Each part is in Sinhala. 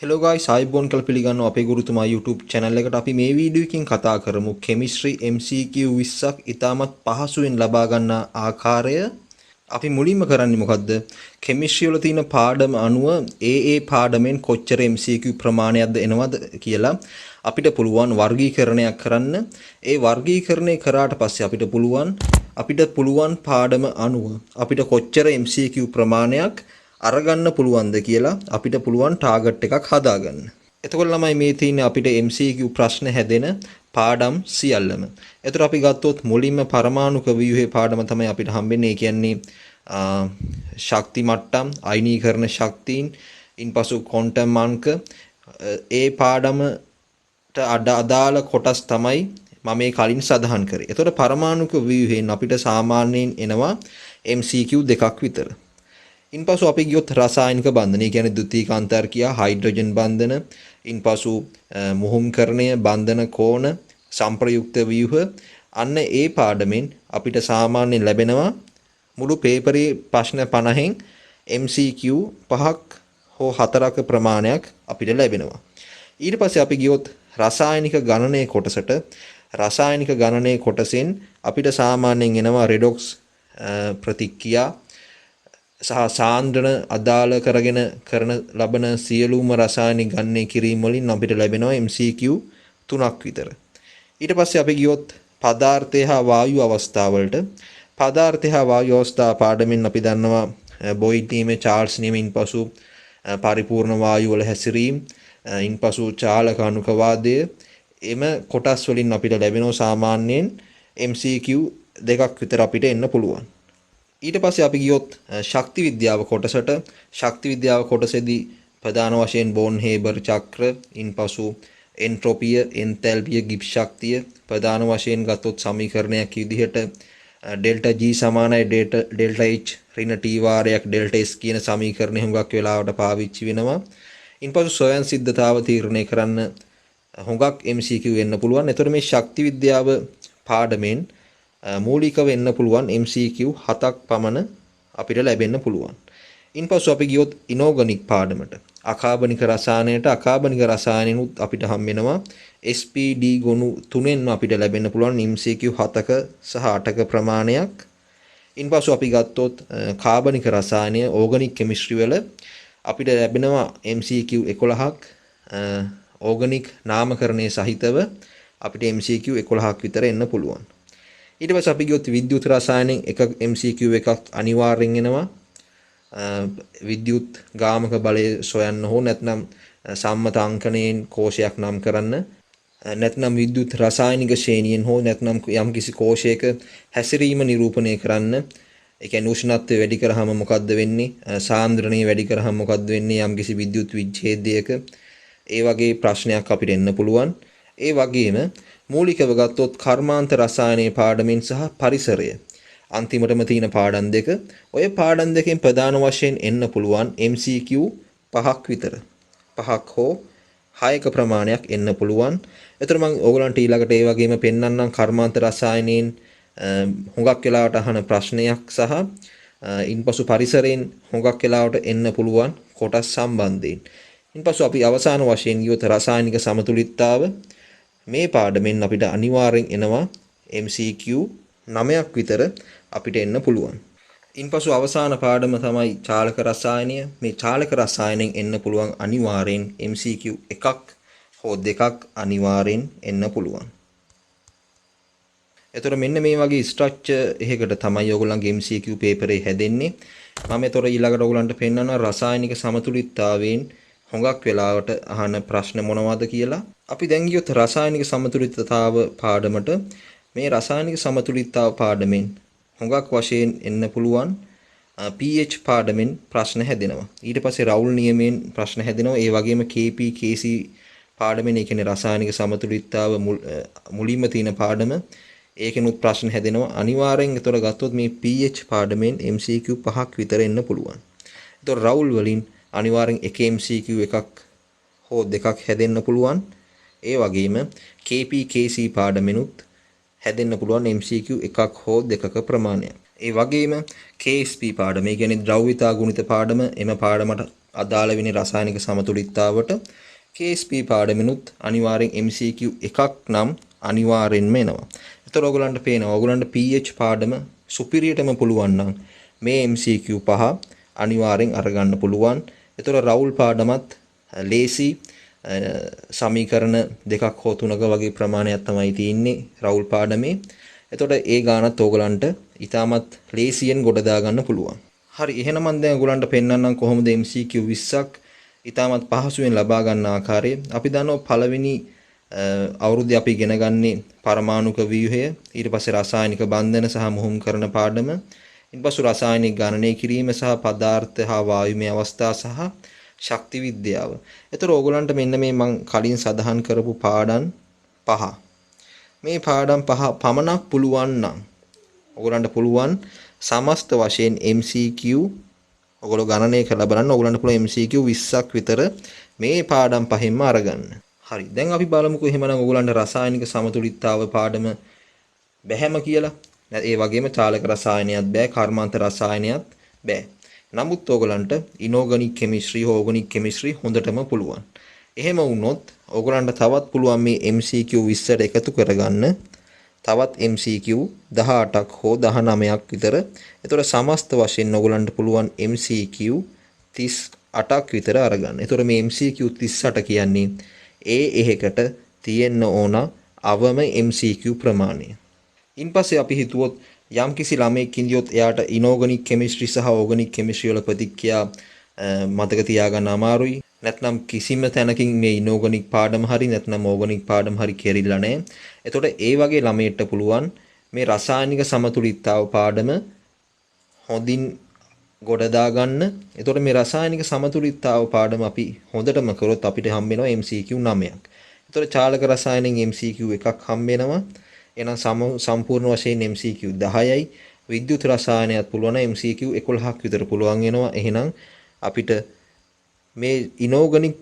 Hello guys, ආයුබෝවන් කියලා පිළිගන්නවා අපේ ගුරුතුමා YouTube channel එකට. අපි මේ වීඩියෝ එකකින් කතා කරමු chemistry MCQ 20ක් ඉතාමත් පහසුවෙන් ලබා ගන්න ආකාරය. අපි මුලින්ම කරන්නේ මොකද්ද? chemistry වල තියෙන පාඩම අනුව ඒ පාඩමෙන් කොච්චර MCQ ප්‍රමාණයක්ද එනවද කියලා අපිට පුළුවන් වර්ගීකරණයක් කරන්න. ඒ වර්ගීකරණය කරාට පස්සේ අපිට පුළුවන් පාඩම අනුව අපිට කොච්චර MCQ ප්‍රමාණයක් අරගන්න පුළුවන්ද කියලා අපිට පුළුවන් ටාගට් එකක් හදාගන්න. එතකොට ළමයි මේ තියෙන්නේ අපිට MCQ ප්‍රශ්න හැදෙන පාඩම් සියල්ලම. එතකොට අපි ගත්තොත් මුලින්ම පරමාණුක ව්‍යුහයේ පාඩම තමයි අපිට හම්බෙන්නේ. ඒ කියන්නේ ශක්ති මට්ටම්, අයනීකරණ ශක්තියින්, ඉන්පසු ක්වොන්ටම් අංක ඒ පාඩමට අදාළ කොටස් තමයි මම මේ කලින් සඳහන් කරේ. එතකොට පරමාණුක ව්‍යුහයෙන් අපිට සාමාන්‍යයෙන් එනවා MCQ දෙකක් විතර. ඉන්පසු අපි ගියොත් රසායනික බන්ධන, ඒ කියන්නේ ද්විතීයික අන්තර්ක්‍රියා, හයිඩ්‍රජන් බන්ධන, ඉන්පසු මුහුම්කරණය, බන්ධන කෝණ, සංප්‍රයුක්ත ව්‍යුහ, අන්න ඒ පාඩමෙන් අපිට සාමාන්‍යයෙන් ලැබෙනවා මුළු පේපරේ ප්‍රශ්න 50න් MCQ 5ක් හෝ 4ක ප්‍රමාණයක් අපිට ලැබෙනවා. ඊට පස්සේ අපි ගියොත් රසායනික ගණනයේ කොටසට. රසායනික ගණනයේ කොටසෙන් අපිට සාමාන්‍යයෙන් එනවා රෙඩොක්ස් ප්‍රතික්‍රියා සහ සාන්ද්‍රණ අදාළ කරගෙන කරන ලබන සියලුම රසායනික ගණනය කිරීම වලින් අපිට ලැබෙනවා MCQ 3ක් විතර. ඊට පස්සේ අපි ගියොත් පදාර්ථය හා වායු අවස්ථාවලට. පදාර්ථය හා වායු අවස්ථා පාඩමෙන් අපි දන්නවා බොයිඩ් නියමයේ, චාල්ස් නියමයෙන් පසු පරිපූර්ණ වායු වල හැසිරීම, ඉන්පසු චාලක අණුක වාදය, එම කොටස් වලින් අපිට ලැබෙනවා සාමාන්‍යයෙන් MCQ දෙකක් විතර අපිට එන්න පුළුවන්. ඊට පස්සේ අපි ගියොත් ශක්ති විද්‍යාව කොටසට. ශක්ති විද්‍යාව කොටසේදී ප්‍රධාන වශයෙන් බෝන්-හේබර් චක්‍ර, ඉන්පසු එන්ට්‍රොපිය, එන්තැල්පිය, ගිබ්ස් ශක්තිය ප්‍රධාන වශයෙන් ගත්තොත් සමීකරණයක් විදිහට ඩෙල්ටා G සමානයි ඩෙල්ටා H ඍණ T වාරයක් ඩෙල්ටා S කියන සමීකරණය හුඟක් වෙලාවට පාවිච්චි වෙනවා. ඉන්පසු ස්වයං සිද්ධතාව තීරණය කරන්න හුඟක් MCQ වෙන්න පුළුවන්. එතකොට මේ ශක්ති විද්‍යාව පාඩමෙන් මූලික වෙන්න පුළුවන් MCQ 7ක් පමණ අපිට ලැබෙන්න පුළුවන්. ඉන්පසු අපි ගියොත් ඉනෝගනික් පාඩමට. අකාබනික රසායනයට. අකාබනික රසායනෙනුත් අපිට හම් වෙනවා SPD ගොනු 3ෙන් අපිට ලැබෙන්න පුළුවන් MCQ 7ක සහ 8ක ප්‍රමාණයක්. ඉන්පසු අපි ගත්තොත් කාබනික රසායනය, ඕගනික් කෙමිස්ට්‍රි වල අපිට ලැබෙනවා MCQ 11ක්. ඕගනික් නාමකරණයේ සහිතව අපිට MCQ 11ක් විතර එන්න පුළුවන්. ඊට පස්සේ අපි ගියොත් විද්‍යුත් රසායනෙන් එක MCQ එකක් අනිවාර්යෙන් එනවා. විද්‍යුත් ගාමක බලය සොයන්න හෝ නැත්නම් සම්මත අංකණයෙන් කෝෂයක් නම් කරන්න, නැත්නම් විද්‍යුත් රසායනික ශ්‍රේණියෙන් හෝ නැත්නම් යම්කිසි කෝෂයක හැසිරීම නිරූපණය කරන්න. ඒ කියන්නේ උෂ්ණත්වය වැඩි කරාම මොකද්ද වෙන්නේ? සාන්ද්‍රණය වැඩි කරාම මොකද්ද වෙන්නේ? යම්කිසි විද්‍යුත් විච්ඡේදයක ඒ වගේ ප්‍රශ්නයක් අපිට එන්න පුළුවන්. ඒ වගේම මූලිකව ගත්තොත් කර්මාන්ත රසායනයේ පාඩමෙන් සහ පරිසරය අන්තිමටම තියෙන පාඩම් දෙක. ඔය පාඩම් දෙකෙන් ප්‍රධාන වශයෙන් එන්න පුළුවන් MCQ 5ක් විතර. 5ක් හෝ 6ක ප්‍රමාණයක් එන්න පුළුවන්. ඒතර මම ඕගලන්ට ඊළඟට ඒ වගේම පෙන්වන්නම් කර්මාන්ත රසායනයෙන් හුඟක් වෙලාවට අහන ප්‍රශ්නයක් සහ ඉන්පසු පරිසරයෙන් හුඟක් වෙලාවට එන්න පුළුවන් කොටස් සම්බන්ධයෙන්. ඉන්පසු අපි අවසාන වශයෙන් ගියොත් රසායනික සමතුලිතතාව. මේ පාඩමෙන් අපිට අනිවාර්යෙන් එනවා MCQ 9ක් විතර අපිට එන්න පුළුවන්. ඉන්පසු අවසාන පාඩම තමයි චාලක රසායනය. මේ චාලක රසායනෙන් එන්න පුළුවන් අනිවාර්යෙන් MCQ 1ක් හෝ 2ක් අනිවාර්යෙන් එන්න පුළුවන්. එතකොට මෙන්න මේ වගේ ස්ට්‍රක්චර් එකකට තමයි ඔයගොල්ලන්ගේ MCQ පේපරේ හැදෙන්නේ. මම එතකොට ඊළඟට ඔයගොල්ලන්ට පෙන්නනවා රසායනික සමතුලිතතාවයෙන් හුඟක් වෙලාවට අහන ප්‍රශ්න මොනවද කියලා. අපි දැන් ගියොත් රසායනික සමතුලිතතාව පාඩමට. මේ රසායනික සමතුලිතතාව පාඩමෙන් හුඟක් වශයෙන් එන්න පුළුවන් pH පාඩමෙන් ප්‍රශ්න හැදෙනවා. ඊට පස්සේ රවුල් නියමයෙන් ප්‍රශ්න හැදෙනවා. ඒ වගේම KP KC පාඩමෙන්, ඒ කියන්නේ රසායනික සමතුලිතතාව මුලින්ම තියෙන පාඩම, ඒකෙනුත් ප්‍රශ්න හැදෙනවා. අනිවාර්යෙන් ඒතර ගත්තොත් මේ pH පාඩමෙන් MCQ 5ක් විතර එන්න පුළුවන්. ඒතර රවුල් වලින් අනිවාර්යෙන් එක MCQ එකක් හෝ දෙකක් හැදෙන්න පුළුවන්. ඒ වගේම KP KC පාඩමෙනුත් හැදෙන්න පුළුවන් MCQ එකක් හෝ දෙකක ප්‍රමාණයක්. ඒ වගේම KSP පාඩම, ඒ කියන්නේ ද්‍රව්‍යතා ගුණිත පාඩම, එම පාඩමට අදාළ වෙන රසායනික සමතුලිතතාවට KSP පාඩමිනුත් අනිවාර්යෙන් MCQ එකක් නම් අනිවාර්යෙන්ම එනවා. ඒතර ඔයගලන්ට පේනවා ඔයගලන්ට pH පාඩම සුපිරියටම පුළුවන් නම් මේ MCQ පහ අනිවාර්යෙන් අරගන්න පුළුවන්. ඒතර රවුල් පාඩමත් ලේසි සමීකරණ දෙකක් හෝ තුනක වගේ ප්‍රමාණයක් තමයි තියෙන්නේ රවුල් පාඩමේ. එතකොට ඒ ගානත් ඕගලන්ට ඉතාමත් ලේසියෙන් ගොඩ දා ගන්න පුළුවන්. හරි එහෙනම් මම දැන් ඔයගලන්ට පෙන්නන්නම් කොහොමද MCQ 20ක් ඉතාමත් පහසුවෙන් ලබා ගන්න ආකාරය. අපි දන්නවා පළවෙනි අවුරුද්දේ අපි ඉගෙන ගන්නේ පරමාණුක ව්‍යුහය, ඊට පස්සේ රසායනික බන්ධන සහ මුහුම් කරන පාඩම, ඊට පස්සේ රසායනික ගණනය කිරීම සහ පදාර්ථ හා වායුමය අවස්ථා සහ ශක්ති විද්‍යාව. ඒතර ඕගලන්ට මෙන්න මේ මම කලින් සඳහන් කරපු පාඩම් පහ. මේ පාඩම් පහ පමණක් පුළුවන් නම් ඕගලන්ට පුළුවන් සමස්ත වශයෙන් MCQ ඔයගොල්ලෝ ගණනය කරලා බලන්න ඕගලන්ට පුළුවන් MCQ 20ක් විතර මේ පාඩම් පහෙන්ම අරගන්න. හරි. දැන් අපි බලමුකෝ එහෙමනම් ඕගලන්ට රසායනික සමතුලිතතාව පාඩම බැහැම කියලා. ඒ වගේම චාලක රසායනයත් බෑ, කර්මාන්ත රසායනයත් බෑ. නමුත් ඕගලන්ට ඉනෝගනික් කෙමිස්ට්‍රි, ඕගනික් කෙමිස්ට්‍රි හොඳටම පුළුවන්. එහෙම වුණොත් ඕගලන්ට තවත් පුළුවන් මේ MCQ 20ට එකතු කරගන්න තවත් MCQ 18ක් හෝ 19ක් විතර. ඒතර සමස්ත වශයෙන් ඕගලන්ට පුළුවන් MCQ 38ක් විතර අරගන්න. ඒතර මේ MCQ 38 කියන්නේ එහෙකට තියෙන්න ඕන අවම MCQ ප්‍රමාණය. ඉන්පස්සේ අපි හිතුවොත් යම්කිසි ළමයෙක් ඉඳියොත් එයාට ඉනෝගනික් කෙමිස්ට්‍රි සහ ඕගනික් කෙමිස්ට්‍රි වල ප්‍රතික්‍රියා මතක තියාගන්න අමාරුයි. නැත්නම් කිසිම තැනකින් මේ ඉනෝගනික් පාඩම හරි නැත්නම් ඕගනික් පාඩම හරි කෙරිලා නැහැ. එතකොට ඒ වගේ ළමයට පුළුවන් මේ රසායනික සමතුලිතතාව පාඩම හොඳින් ගොඩ දා ගන්න. එතකොට මේ රසායනික සමතුලිතතාව පාඩම අපි හොඳටම කරොත් අපිට හම්බ වෙනවා MCQ 9ක්. එතකොට චාලක රසායනෙන් MCQ එකක් හම්බ වෙනවා. එහෙනම් සම්පූර්ණ වශයෙන් MCQ 10යි. විද්‍යුත් රසායනයත් පුළුවන් MCQ 11ක් විතර පුළුවන් වෙනවා. එහෙනම් අපිට මේ ඉනෝගනික්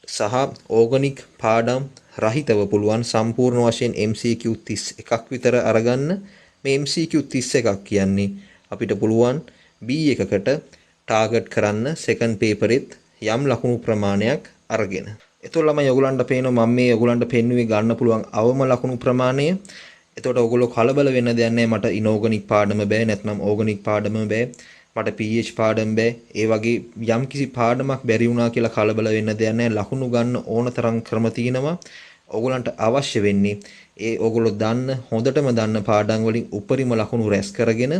සහ ඕගනික් පාඩම් රහිතව පුළුවන් සම්පූර්ණ වශයෙන් MCQ 31ක් විතර අරගන්න. මේ MCQ 31ක් කියන්නේ අපිට පුළුවන් B1කට ටාගට් කරන්න සෙකන්ඩ් පේපරෙත් යම් ලකුණු ප්‍රමාණයක් අරගෙන. එතකොට ළමයි ඔයගලන්ට පේනවා මම මේ ඔයගලන්ට පෙන්වුවේ ගන්න පුළුවන් අවම ලකුණු ප්‍රමාණය. එතකොට ඔයගොල්ලෝ කලබල වෙන්න දෙයක් නැහැ. මට ඉනෝගනික් පාඩම බෑ නැත්නම් ඕගනික් පාඩම බෑ. මට pH පාඩම බෑ. ඒ වගේ යම්කිසි පාඩමක් බැරි වුණා කියලා කලබල වෙන්න දෙයක් නැහැ. ලකුණු ගන්න ඕන තරම් ක්‍රම තියෙනවා. ඔයගලන්ට අවශ්‍ය වෙන්නේ ඒ ඔයගොල්ලෝ දන්න හොඳටම දන්න පාඩම් වලින් උපරිම ලකුණු රැස් කරගෙන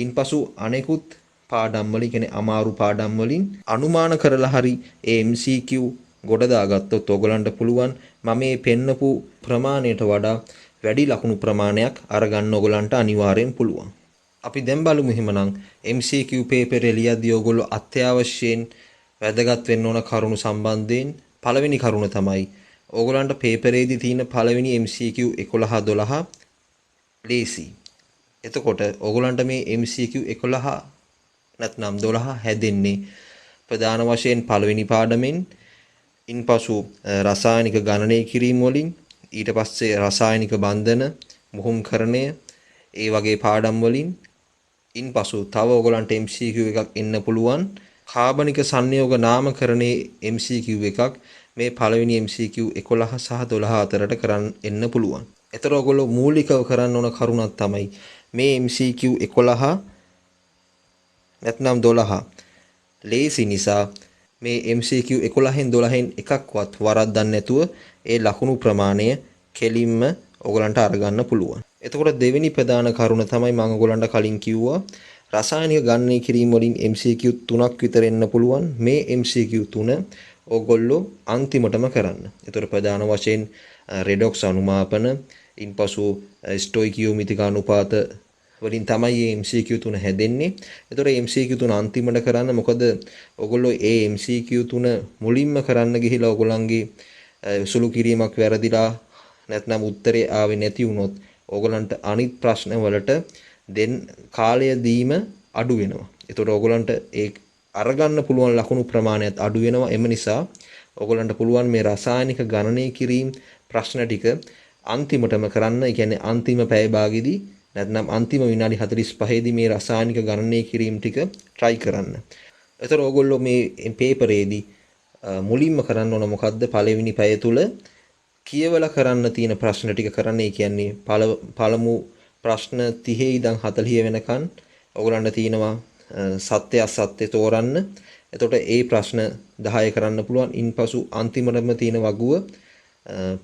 ඉන්පසු අනෙකුත් පාඩම් වලින් කියන්නේ අමාරු පාඩම් වලින් අනුමාන කරලා හරි ඒ MCQ ගොඩ දාගත්තොත් ඔයගලන්ට පුළුවන් මම මේ පෙන්නපු ප්‍රමාණයට වඩා වැඩි ලකුණු ප්‍රමාණයක් අරගන්න ඔයගලන්ට අනිවාර්යෙන් පුළුවන්. අපි දැන් බලමු එහෙමනම් MCQ පේපරේ ලියද්දී ඔයගොල්ලෝ අත්‍යවශ්‍යයෙන් වැදගත් වෙන්න ඕන කරුණු සම්බන්ධයෙන් පළවෙනි කරුණ තමයි ඕගලන්ට පේපරේදී තියෙන පළවෙනි MCQ 11 12 ලේසි. එතකොට ඕගලන්ට මේ MCQ 11 නැත්නම් 12 හැදෙන්නේ ප්‍රධාන වශයෙන් පළවෙනි පාඩමෙන්, ඉන්පසු රසායනික ගණනය කිරීම වලින්, ඊට පස්සේ රසායනික බන්ධන, මුහුම්කරණය, ඒ වගේ පාඩම් වලින්, ඉන්පසු තව ඕගලන්ට MCQ එකක් එන්න පුළුවන් කාබනික සංයෝග නාමකරණයේ MCQ එකක් මේ පළවෙනි MCQ 11 සහ 12 අතරට කරන් එන්න පුළුවන්. ඒතර ඔයගොල්ලෝ මූලිකව කරන්න ඕන කරුණක් තමයි මේ MCQ 11 නැත්නම් 12 ලේසි නිසා මේ MCQ 11න් 12න් එකක්වත් වරද්දන්න නැතුව ඒ ලකුණු ප්‍රමාණය කෙලින්ම ඔයගලන්ට අරගන්න පුළුවන්. එතකොට දෙවෙනි ප්‍රධාන කරුණ තමයි මම ඔයගලන්ට කලින් කිව්වා රසායනික ගණනය කිරීම වලින් MCQ 3ක් විතර එන්න පුළුවන්. මේ MCQ 3 ඔයගොල්ලෝ අන්තිමටම කරන්න. ඒතර ප්‍රධාන වශයෙන් රෙඩොක්ස් අනුමාපන, ඉන්පසු ස්ටොයිකියෝමිතික අනුපාත වලින් තමයි මේ MCQ 3 හැදෙන්නේ. ඒතර MCQ 3 අන්තිමට කරන්න. මොකද ඔයගොල්ලෝ මේ MCQ 3 මුලින්ම කරන්න ගිහිලා ඔයගොල්ලන්ගේ සුළු කිරීමක් වැරදිලා නැත්නම් උත්තරේ ආවේ නැති වුණොත් ඕගලන්ට අනිත් ප්‍රශ්න වලට දෙන් කාලය දීම අඩු වෙනවා. ඒතකොට ඕගලන්ට ඒ අරගන්න පුළුවන් ලකුණු ප්‍රමාණයත් අඩු වෙනවා. එම නිසා ඕගලන්ට පුළුවන් මේ රසායනික ගණනය කිරීම ප්‍රශ්න ටික අන්තිමටම කරන්න. ඒ කියන්නේ අන්තිම පැය භාගෙදී නැත්නම් අන්තිම විනාඩි 45 දී මේ රසායනික ගණනය කිරීම ටික try කරන්න. ඒතර ඕගොල්ලෝ මේ පේපරේදී මුලින්ම කරන්න ඕන මොකද්ද? පළවෙනි පැය තුල කියවලා කරන්න තියෙන ප්‍රශ්න ටික කරන්න. ඒ කියන්නේ පළමු ප්‍රශ්න 30 ඉඳන් 40 වෙනකන් ඕගොල්ලන්ට තියෙනවා සත්‍ය අසත්‍ය තෝරන්න. එතකොට ඒ ප්‍රශ්න 10 කරන්න පුළුවන්. ඉන්පසු අන්තිමටම තියෙන වගුව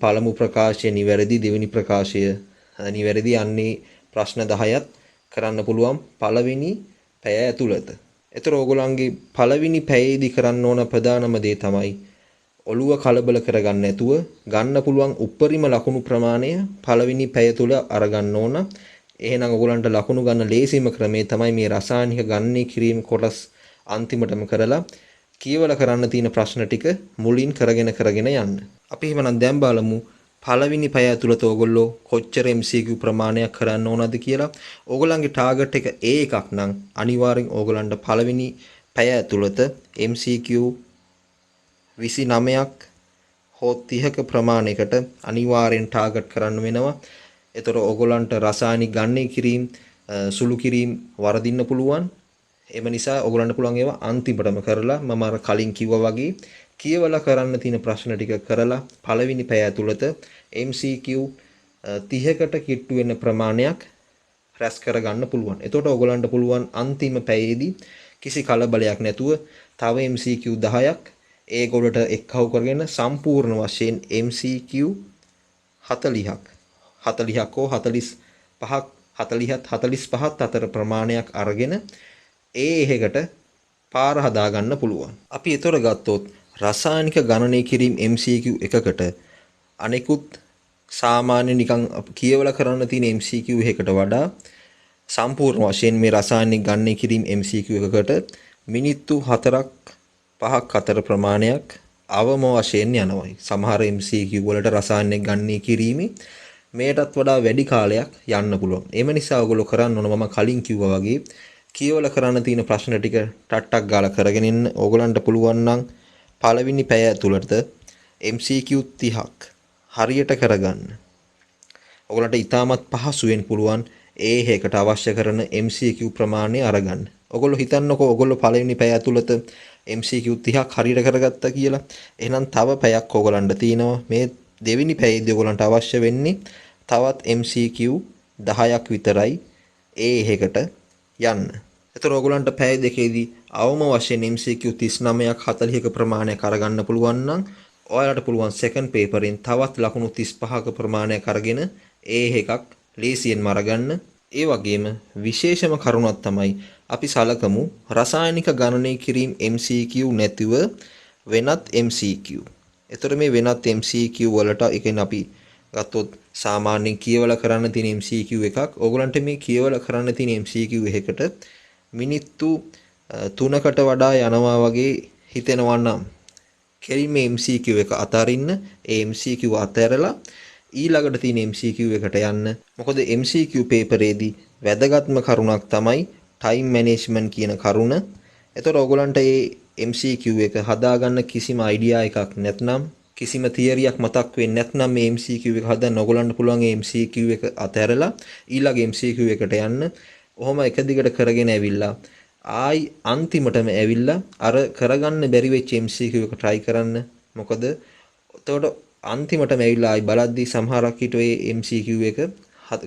පළමු ප්‍රකාශය නිවැරදි, දෙවෙනි ප්‍රකාශය නිවැරදි. අන්නේ ප්‍රශ්න 10ත් කරන්න පුළුවන් පළවෙනි පැය ඇතුළත. ඒතර ඕගොල්ලන්ගේ පළවෙනි පැයේදී කරන්න ඕන ප්‍රධානම දේ තමයි ඔළුව කලබල කරගන්න නැතුව ගන්න පුළුවන් උප්පරිම ලකුණු ප්‍රමාණය පළවෙනි පැය තුල අරගන්න ඕන. එහෙනම් ඔයගොල්ලන්ට ලකුණු ගන්න ලේසිම ක්‍රමය තමයි මේ රසායනික ගණනය කිරීම කොටස් අන්තිමටම කරලා කියවලා කරන්න තියෙන ප්‍රශ්න ටික මුලින් කරගෙන යන්න. අපි එහෙනම් දැන් බලමු පළවෙනි පැය ඇතුළත ඔයගොල්ලෝ කොච්චර MCQ ප්‍රමාණයක් කරන්න ඕනද කියලා. ඔයගොල්ලන්ගේ ටාගට් එක A1ක් නම් අනිවාර්යෙන් ඔයගොල්ලන්ට පළවෙනි පැය ඇතුළත MCQ 29ක් හෝ 30ක ප්‍රමාණයකට අනිවාර්යෙන් ටාගට් කරන්න වෙනවා. ඒතර ඔයගොල්ලන්ට රසායනික ගණනය කිරීම සුළු කිරීම වරදින්න පුළුවන්. එම නිසා ඔයගොල්ලන්ට පුළුවන් ඒවා අන්තිමටම කරලා මම අර කලින් කිව්වා වගේ කියවලා කරන්න තියෙන ප්‍රශ්න ටික කරලා පළවෙනි පැය ඇතුළත MCQ 30කට කිට්ටු වෙන ප්‍රමාණයක් රැස් කරගන්න පුළුවන්. එතකොට ඔයගොල්ලන්ට පුළුවන් අන්තිම පැයේදී කිසි කලබලයක් නැතුව තව MCQ 10ක් ඒගොල්ලට එක්කව කරගෙන සම්පූර්ණ වශයෙන් MCQ 40ක් හෝ 45ක් 45ත් අතර ප්‍රමාණයක් අරගෙන ඒහෙකට පාර හදා ගන්න පුළුවන්. අපි ඒතර ගත්තොත් රසායනික ගණනය කිරීම MCQ එකකට අනෙකුත් සාමාන්‍ය නිකන් කියවලා කරන්න තියෙන MCQ එකකට වඩා සම්පූර්ණ වශයෙන් මේ රසායනික ගණනය කිරීම MCQ එකකට මිනිත්තු 4ක් 5ක් අතර ප්‍රමාණයක් අවම වශයෙන් යනවා. සමහර MCQ වලට රසායනික ගණනය කිරීමේ මේටත් වඩා වැඩි කාලයක් යන්න පුළුවන්. එම නිසා ඔයගොල්ලෝ කරන්න ඕන මම කලින් කිව්වා වගේ කියවලා කරන්න තියෙන ප්‍රශ්න ටික ටට්ටක් ගාලා කරගෙන ඉන්න. ඕගොල්ලන්ට පුළුවන් නම් පළවෙනි පැය ඇතුළත MCQ 30ක් හරියට කරගන්න. ඔයගොල්ලන්ට ඉතාමත් පහසුවෙන් පුළුවන් ඒහෙකට අවශ්‍ය කරන MCQ ප්‍රමාණය අරගන්න. ඔයගොල්ලෝ හිතන්නකෝ ඔයගොල්ලෝ පළවෙනි පැය ඇතුළත MCQ 30ක් හරියට කරගත්තා කියලා. එහෙනම් තව පැයක් ඔයගොල්ලන්ට තියෙනවා. මේ දෙවෙනි පැයේදී ඔයගොල්ලන්ට අවශ්‍ය වෙන්නේ තවත් MCQ 10ක් විතරයි ඒහෙකට යන්න. එතකොට ඔයගොල්ලන්ට පැය දෙකේදී අවම වශයෙන් MCQ 39ක් 40ක ප්‍රමාණයක් අරගන්න පුළුවන් නම් ඔයාලට පුළුවන් සෙකන්ඩ් පේපරෙන් තවත් ලකුණු 35ක ප්‍රමාණයක් අරගෙන එකක් ලේසියෙන්ම අරගන්න. ඒ වගේම විශේෂම කරුණක් තමයි අපි සලකමු රසායනික ගණනය කිරීම MCQ නැතිව වෙනත් MCQ. එතකොට මේ වෙනත් MCQ වලට ඒ කියන්නේ අපි ගත්තොත් සාමාන්‍යයෙන් කියවලා කරන්න තියෙන MCQ එකක්. ඕගොල්ලන්ට මේ කියවලා කරන්න තියෙන MCQ එකකට මිනිත්තු 3කට වඩා යනවා වගේ හිතෙනවා නම් කෙලින්ම MCQ එක අතරින්න ඒ MCQ අතහැරලා ඊළඟට තියෙන MCQ එකට යන්න. මොකද MCQ පේපරේදී වැදගත්ම කරුණක් තමයි ටයිම් මැනේජ්මන්ට් කියන කරුණ. එතකොට ඕගොල්ලන්ට මේ MCQ එක හදාගන්න කිසිම අයිඩියා එකක් නැත්නම් කිසිම තියරියක් මතක් වෙන්නේ නැත්නම් මේ MCQ එක හදන්න ඕගොල්ලන්ට පුළුවන් මේ MCQ එක අතහැරලා ඊළඟ MCQ එකට යන්න. ඔහොම එක දිගට කරගෙන ඇවිල්ලා ආයි අන්තිමටම ඇවිල්ලා අර කරගන්න බැරි වෙච්ච MCQ එක try කරන්න. මොකද එතකොට අන්තිමටම ඇවිල්ලා ආයි බලද්දී සමහරක් හිට ඔය MCQ එක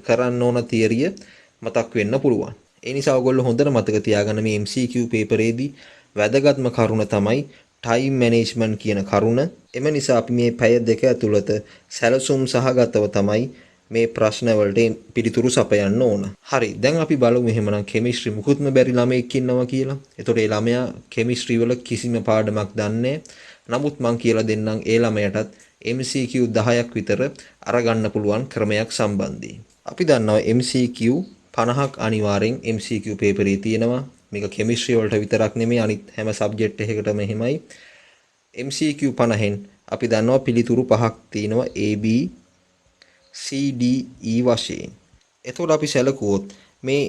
කරන්න ඕන තියරිය මතක් වෙන්න පුළුවන්. ඒ නිසා ඔයගොල්ලෝ හොඳට මතක තියාගන්න මේ MCQ පේපරේදී වැදගත්ම කරුණ තමයි ටයිම් මැනේජ්මන්ට් කියන කරුණ. එම නිසා අපි මේ පැය දෙක ඇතුළත සැලසුම් සහගතව තමයි මේ ප්‍රශ්න වලට පිළිතුරු සපයන්න ඕන. හරි. දැන් අපි බලමු එහෙමනම් කෙමිස්ට්‍රි මුකුත්ම බැරි ළමයෙක් ඉන්නවා කියලා. එතකොට ඒ ළමයා කෙමිස්ට්‍රි වල කිසිම පාඩමක් දන්නේ නමුත් මං කියලා දෙන්නම් ඒ ළමයටත් MCQ 10ක් විතර අරගන්න පුළුවන් ක්‍රමයක් සම්බන්ධයෙන්. අපි දන්නවා MCQ 50ක් අනිවාර්යෙන් MCQ පේපරේ තියෙනවා. මේක කෙමිස්ට්‍රි වලට විතරක් නෙමෙයි අනිත් හැම සබ්ජෙක්ට් එකකටම එහෙමයි. MCQ 50න් අපි දන්නවා පිළිතුරු පහක් තියෙනවා A B C D E වශයෙන්. එතකොට අපි සැලකුවොත් මේ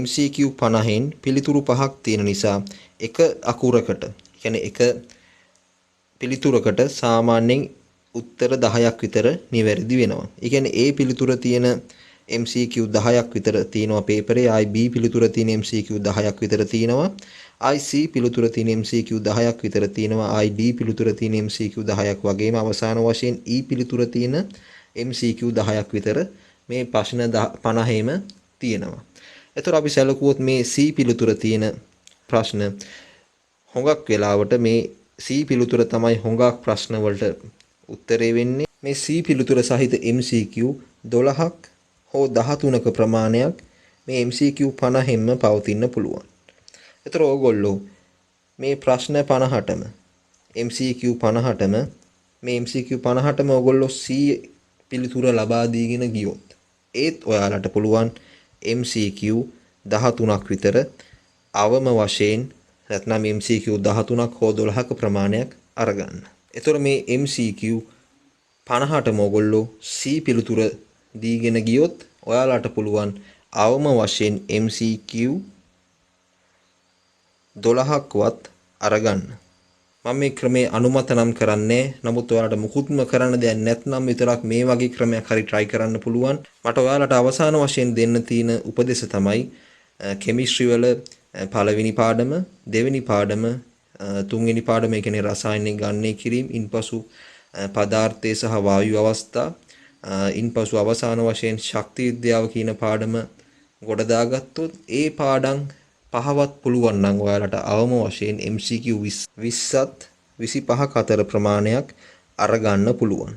MCQ 50න් පිළිතුරු පහක් තියෙන නිසා එක අකුරකට, කියන්නේ එක පිළිතුරකට සාමාන්‍යයෙන් උත්තර 10ක් විතර නිවැරදි වෙනවා. ඒ කියන්නේ A පිළිතුර තියෙන MCQ 10ක් විතර තියෙනවා පේපරේ. ආයි B පිළිතුර තියෙන MCQ 10ක් විතර තියෙනවා. IC පිළිතුර තියෙන MCQ 10ක් විතර තියෙනවා. ID පිළිතුර තියෙන MCQ 10ක් වගේම අවසාන වශයෙන් E පිළිතුර තියෙන MCQ 10ක් විතර මේ ප්‍රශ්න 50ෙම තියෙනවා. එතකොට අපි සැලකුවොත් මේ C පිළිතුර තියෙන ප්‍රශ්න හොඟක් වෙලාවට මේ C පිළිතුර තමයි හොඟක් ප්‍රශ්න වලට උත්තරේ වෙන්නේ. මේ C පිළිතුර සහිත MCQ 12ක් හෝ 13ක ප්‍රමාණයක් මේ MCQ 50ෙම පවතින්න පුළුවන්. ඒතර ඕගොල්ලෝ මේ ප්‍රශ්න 50ටම MCQ 50ටම මේ MCQ 50ටම ඕගොල්ලෝ C පිළිතුර ලබා දීගෙන ගියොත් ඒත් ඔයාලට පුළුවන් MCQ 13ක් විතර අවම වශයෙන් නැත්නම් MCQ 13ක් හෝ 12ක ප්‍රමාණයක් අරගන්න. ඒතර මේ MCQ 50ටම ඕගොල්ලෝ C පිළිතුර දීගෙන ගියොත් ඔයාලට පුළුවන් අවම වශයෙන් MCQ 12ක්වත් අරගන්න. මම මේ ක්‍රමේ අනුමත නම් කරන්නේ. නමුත් ඔයාලට මුකුත්ම කරන්න දෙයක් නැත්නම් විතරක් මේ වගේ ක්‍රමයක් හරි try කරන්න පුළුවන්. මට ඔයාලට අවසාන වශයෙන් දෙන්න තියෙන උපදේශ තමයි කෙමිස්ට්‍රි වල පළවෙනි පාඩම, දෙවෙනි පාඩම, තුන්වෙනි පාඩම ඒ කියන්නේ රසායනික ගණනය කිරීම, ඉන්පසු පදාර්ථයේ සහ වායු අවස්ථා, ඉන්පසු අවසාන වශයෙන් ශක්ති විද්‍යාව කියන පාඩම ගොඩ දාගත්තොත් ඒ පාඩම් පහවත් පුළුවන් නම් ඔයාලට අවම වශයෙන් MCQ 20ත් 25ක අතර ප්‍රමාණයක් අරගන්න පුළුවන්.